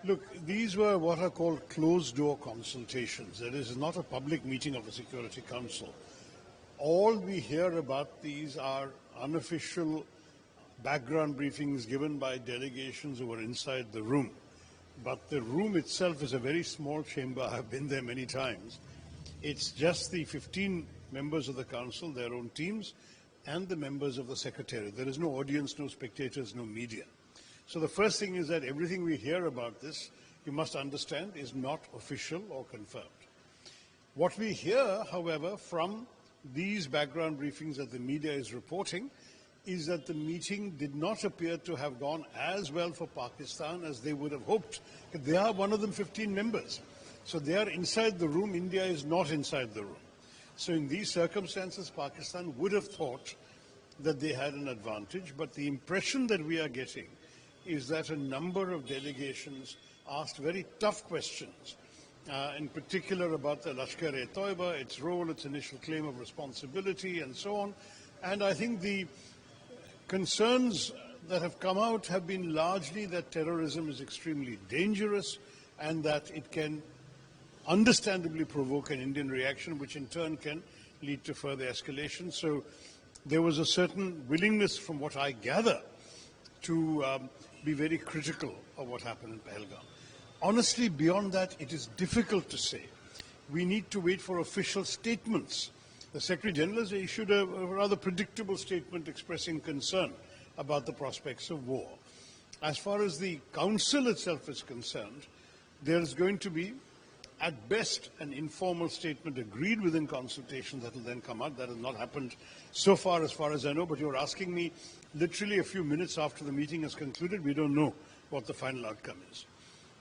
Look, these were what are called closed-door consultations. That is not a public meeting of the Security Council. All we hear about these are unofficial background briefings given by delegations who were inside the room. But the room itself is a very small chamber. I've been there many times. It's just the 15 members of the council, their own teams, and the members of the secretariat. There is no audience, no spectators, no media. So the first thing is that everything we hear about this, you must understand, is not official or confirmed. What we hear, however, from these background briefings that the media is reporting is that the meeting did not appear to have gone as well for Pakistan as they would have hoped. They are one of them 15 members. So they are inside the room. India is not inside the room. So in these circumstances, Pakistan would have thought that they had an advantage. But the impression that we are getting is that a number of delegations asked very tough questions, in particular about the Lashkar-e-Toiba, its role, its initial claim of responsibility, and so on. And I think the concerns that have come out have been largely that terrorism is extremely dangerous and that it can understandably provoke an Indian reaction, which in turn can lead to further escalation. So there was a certain willingness, from what I gather, to be very critical of what happened in Pahalgam. Honestly, beyond that, it is difficult to say. We need to wait for official statements. The Secretary General has issued a rather predictable statement expressing concern about the prospects of war. As far as the Council itself is concerned, there is going to be, at best, an informal statement agreed within consultation that will then come out. That has not happened so far as I know, but you're asking me literally a few minutes after the meeting has concluded. We don't know what the final outcome is.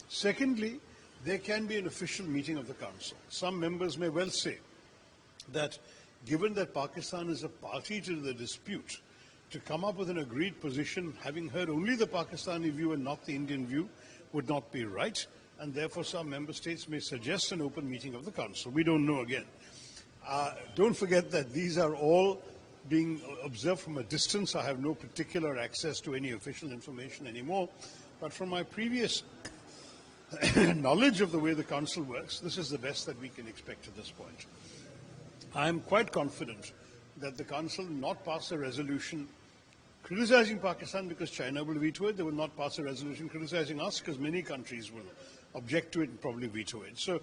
Secondly, there can be an official meeting of the Council. Some members may well say that given that Pakistan is a party to the dispute, to come up with an agreed position, having heard only the Pakistani view and not the Indian view, would not be right, and therefore some member states may suggest an open meeting of the Council. We don't know again. Don't forget that these are all being observed from a distance. I have no particular access to any official information anymore, but from my previous knowledge of the way the Council works, this is the best that we can expect at this point. I am quite confident that the Council will not pass a resolution criticizing Pakistan because China will veto it. They will not pass a resolution criticizing us because many countries will object to it and probably veto it. So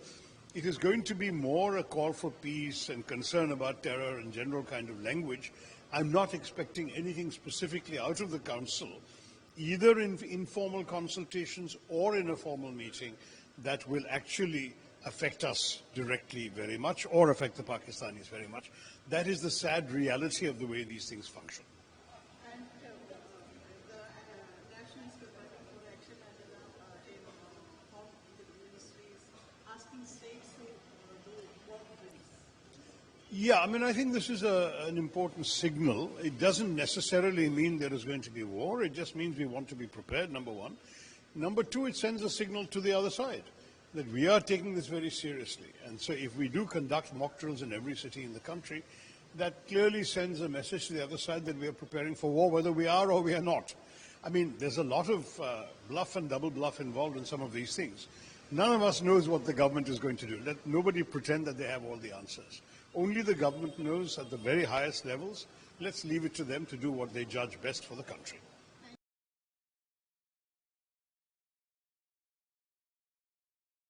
it is going to be more a call for peace and concern about terror and general kind of language. I'm not expecting anything specifically out of the Council, either in informal consultations or in a formal meeting, that will actually affect us directly very much or affect the Pakistanis very much. That is the sad reality of the way these things function. And the National Institute for Action and of the Ministry is asking states to do what this. Yeah, I mean, I think this is an important signal. It doesn't necessarily mean there is going to be war. It just means we want to be prepared, number one. Number two, it sends a signal to the other side that we are taking this very seriously. And so if we do conduct mock drills in every city in the country, that clearly sends a message to the other side that we are preparing for war, whether we are or we are not. I mean, there's a lot of bluff and double bluff involved in some of these things. None of us knows what the government is going to do. Let nobody pretend that they have all the answers. Only the government knows at the very highest levels. Let's leave it to them to do what they judge best for the country.